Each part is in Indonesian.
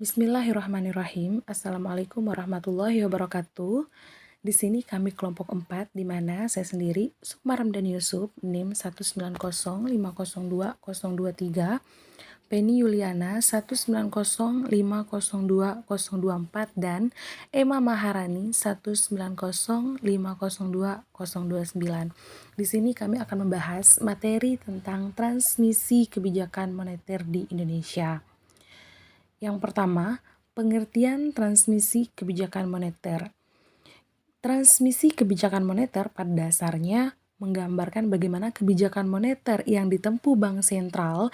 Bismillahirrahmanirrahim. Assalamualaikum warahmatullahi wabarakatuh. Di sini kami kelompok 4, di mana saya sendiri, Sukma Ramdhani Yusuf, NIM 190502223, Penny Yuliana 190502024, dan Emma Maharani 190502029. Di sini kami akan membahas materi tentang transmisi kebijakan moneter di Indonesia. Yang pertama, pengertian transmisi kebijakan moneter. Transmisi kebijakan moneter pada dasarnya menggambarkan bagaimana kebijakan moneter yang ditempuh bank sentral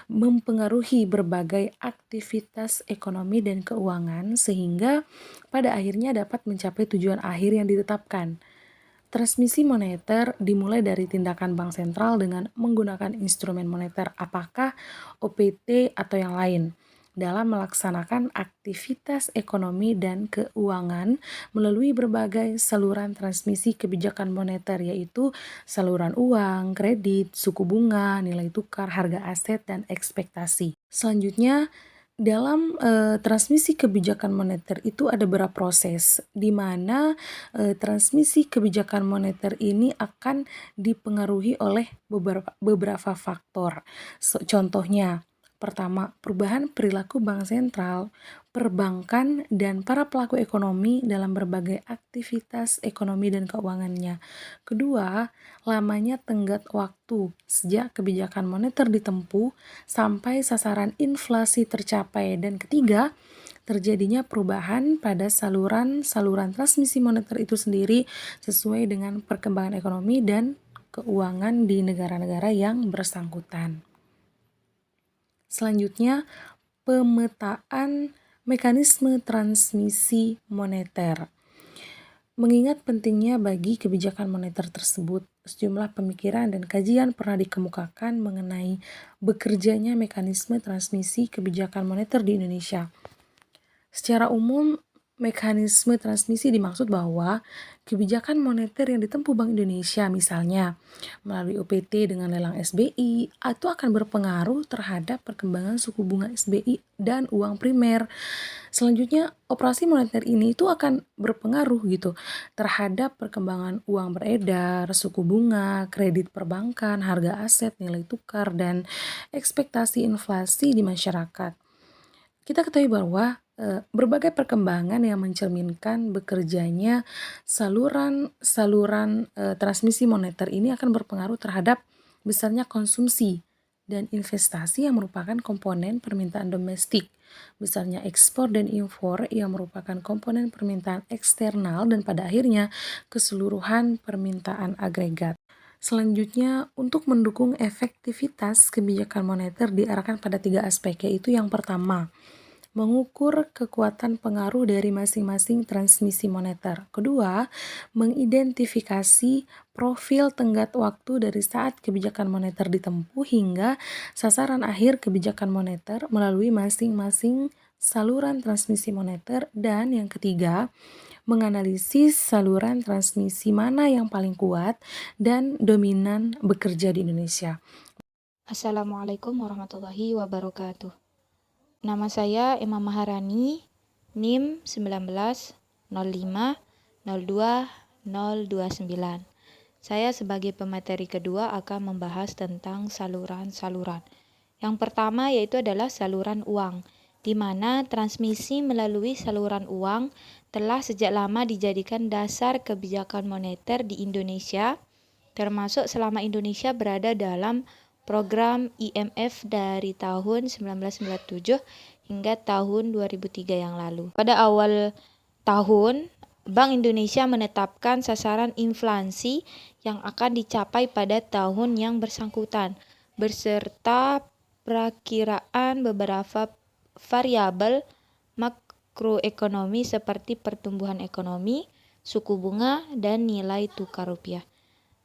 mempengaruhi berbagai aktivitas ekonomi dan keuangan sehingga pada akhirnya dapat mencapai tujuan akhir yang ditetapkan. Transmisi moneter dimulai dari tindakan bank sentral dengan menggunakan instrumen moneter, apakah OPT atau yang lain, dalam melaksanakan aktivitas ekonomi dan keuangan melalui berbagai saluran transmisi kebijakan moneter, yaitu saluran uang, kredit, suku bunga, nilai tukar, harga aset, dan ekspektasi. Selanjutnya, dalam transmisi kebijakan moneter itu ada beberapa proses, di mana transmisi kebijakan moneter ini akan dipengaruhi oleh beberapa faktor. Contohnya, pertama, perubahan perilaku bank sentral, perbankan, dan para pelaku ekonomi dalam berbagai aktivitas ekonomi dan keuangannya. Kedua, lamanya tenggat waktu sejak kebijakan moneter ditempuh sampai sasaran inflasi tercapai. Dan ketiga, terjadinya perubahan pada saluran transmisi moneter itu sendiri sesuai dengan perkembangan ekonomi dan keuangan di negara-negara yang bersangkutan. Selanjutnya, pemetaan mekanisme transmisi moneter. Mengingat pentingnya bagi kebijakan moneter tersebut, sejumlah pemikiran dan kajian pernah dikemukakan mengenai bekerjanya mekanisme transmisi kebijakan moneter di Indonesia. Secara umum, mekanisme transmisi dimaksud bahwa kebijakan moneter yang ditempuh Bank Indonesia, misalnya melalui OPT dengan lelang SBI, itu akan berpengaruh terhadap perkembangan suku bunga SBI dan uang primer. Selanjutnya, operasi moneter ini itu akan berpengaruh terhadap perkembangan uang beredar, suku bunga, kredit perbankan, harga aset, nilai tukar, dan ekspektasi inflasi di masyarakat. Kita ketahui bahwa berbagai perkembangan yang mencerminkan bekerjanya saluran transmisi moneter ini akan berpengaruh terhadap besarnya konsumsi dan investasi yang merupakan komponen permintaan domestik, besarnya ekspor dan impor yang merupakan komponen permintaan eksternal, dan pada akhirnya keseluruhan permintaan agregat. Selanjutnya, untuk mendukung efektivitas kebijakan moneter diarahkan pada 3 aspek, yaitu yang pertama, mengukur kekuatan pengaruh dari masing-masing transmisi moneter. Kedua, mengidentifikasi profil tenggat waktu dari saat kebijakan moneter ditempuh hingga sasaran akhir kebijakan moneter melalui masing-masing saluran transmisi moneter. Dan yang ketiga, menganalisis saluran transmisi mana yang paling kuat dan dominan bekerja di Indonesia. Assalamualaikum warahmatullahi wabarakatuh. Nama saya Emma Maharani, NIM 1905022029. Saya sebagai pemateri kedua akan membahas tentang saluran-saluran. Yang pertama yaitu adalah saluran uang, di mana transmisi melalui saluran uang telah sejak lama dijadikan dasar kebijakan moneter di Indonesia, termasuk selama Indonesia berada dalam program IMF dari tahun 1997 hingga tahun 2003 yang lalu. Pada awal tahun, Bank Indonesia menetapkan sasaran inflasi yang akan dicapai pada tahun yang bersangkutan, beserta perakiraan beberapa variabel makroekonomi seperti pertumbuhan ekonomi, suku bunga, dan nilai tukar rupiah.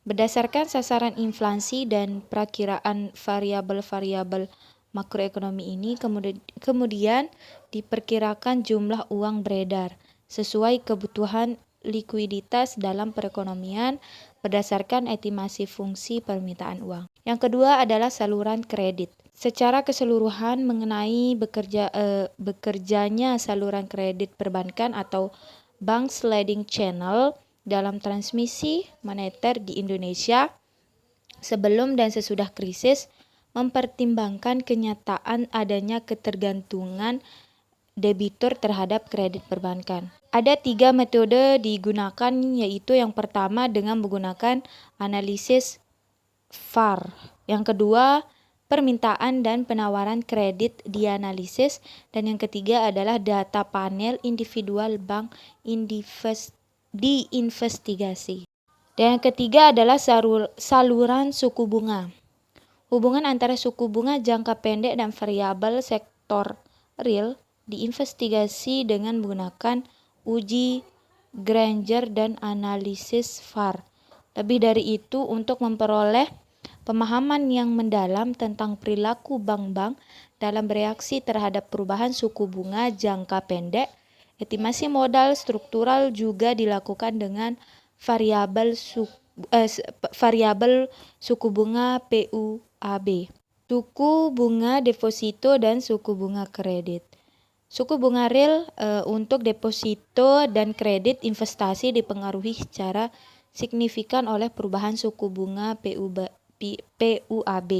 Berdasarkan sasaran inflasi dan perakiraan variabel-variabel makroekonomi ini, kemudian diperkirakan jumlah uang beredar sesuai kebutuhan likuiditas dalam perekonomian berdasarkan estimasi fungsi permintaan uang. Yang kedua adalah saluran kredit. Secara keseluruhan mengenai bekerjanya saluran kredit perbankan atau bank sliding channel dalam transmisi moneter di Indonesia sebelum dan sesudah krisis mempertimbangkan kenyataan adanya ketergantungan debitur terhadap kredit perbankan. Ada 3 metode digunakan, yaitu yang pertama dengan menggunakan analisis VAR. Yang kedua, permintaan dan penawaran kredit dianalisis. Dan yang ketiga adalah data panel individual bank diinvestigasi. Dan yang ketiga adalah saluran suku bunga. Hubungan antara suku bunga jangka pendek dan variabel sektor real diinvestigasi dengan menggunakan uji Granger dan analisis VAR. Lebih dari itu, untuk memperoleh pemahaman yang mendalam tentang perilaku bank-bank dalam bereaksi terhadap perubahan suku bunga jangka pendek, estimasi modal struktural juga dilakukan dengan variabel suku bunga PUAB, suku bunga deposito dan suku bunga kredit. Suku bunga real untuk deposito dan kredit investasi dipengaruhi secara signifikan oleh perubahan suku bunga PUAB.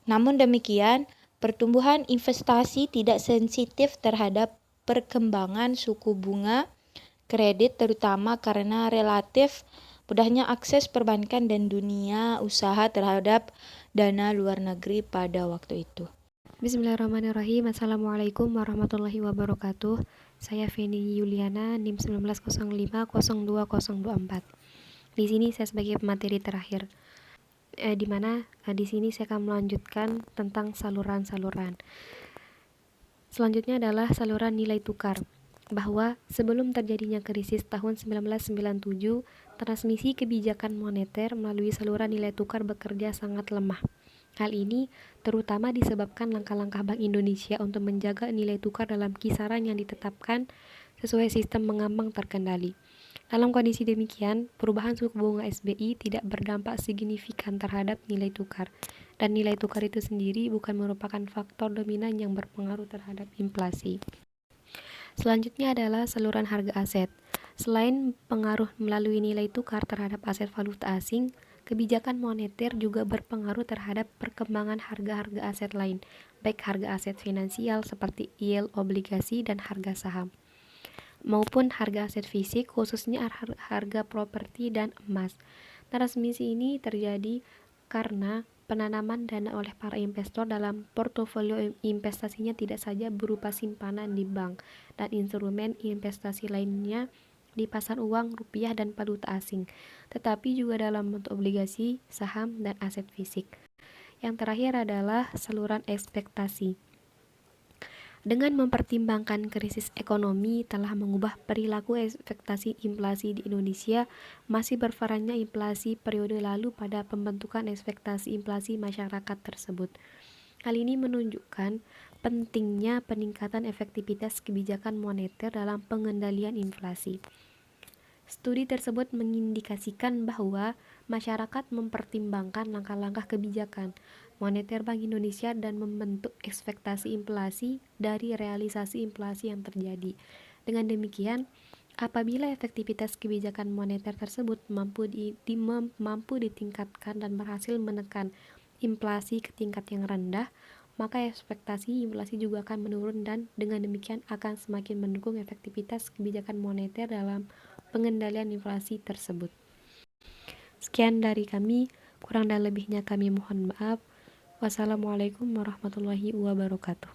Namun demikian, pertumbuhan investasi tidak sensitif terhadap perkembangan suku bunga kredit, terutama karena relatif mudahnya akses perbankan dan dunia usaha terhadap dana luar negeri pada waktu itu. Bismillahirrahmanirrahim. Assalamualaikum warahmatullahi wabarakatuh. Saya Feni Yuliana, NIM 1905020024. Di sini saya sebagai pemateri terakhir. Di sini saya akan melanjutkan tentang saluran-saluran. Selanjutnya adalah saluran nilai tukar. Bahwa sebelum terjadinya krisis tahun 1997, transmisi kebijakan moneter melalui saluran nilai tukar bekerja sangat lemah. Hal ini terutama disebabkan langkah-langkah Bank Indonesia untuk menjaga nilai tukar dalam kisaran yang ditetapkan sesuai sistem mengambang terkendali. Dalam kondisi demikian, perubahan suku bunga SBI tidak berdampak signifikan terhadap nilai tukar, dan nilai tukar itu sendiri bukan merupakan faktor dominan yang berpengaruh terhadap inflasi. Selanjutnya adalah saluran harga aset. Selain pengaruh melalui nilai tukar terhadap aset valuta asing, kebijakan moneter juga berpengaruh terhadap perkembangan harga-harga aset lain, baik harga aset finansial seperti yield obligasi dan harga saham, maupun harga aset fisik, khususnya harga properti dan emas. Transmisi ini terjadi karena penanaman dana oleh para investor dalam portofolio investasinya tidak saja berupa simpanan di bank dan instrumen investasi lainnya di pasar uang rupiah dan valuta asing, tetapi juga dalam bentuk obligasi, saham, dan aset fisik. Yang terakhir adalah saluran ekspektasi. Dengan mempertimbangkan krisis ekonomi telah mengubah perilaku ekspektasi inflasi di Indonesia, masih berperannya inflasi periode lalu pada pembentukan ekspektasi inflasi masyarakat tersebut. Hal ini menunjukkan pentingnya peningkatan efektivitas kebijakan moneter dalam pengendalian inflasi. Studi tersebut mengindikasikan bahwa masyarakat mempertimbangkan langkah-langkah kebijakan moneter Bank Indonesia dan membentuk ekspektasi inflasi dari realisasi inflasi yang terjadi. Dengan demikian, apabila efektivitas kebijakan moneter tersebut mampu ditingkatkan dan berhasil menekan inflasi ke tingkat yang rendah, maka ekspektasi inflasi juga akan menurun dan dengan demikian akan semakin mendukung efektivitas kebijakan moneter dalam pengendalian inflasi tersebut. Sekian dari kami, kurang dan lebihnya kami mohon maaf. Wassalamualaikum warahmatullahi wabarakatuh.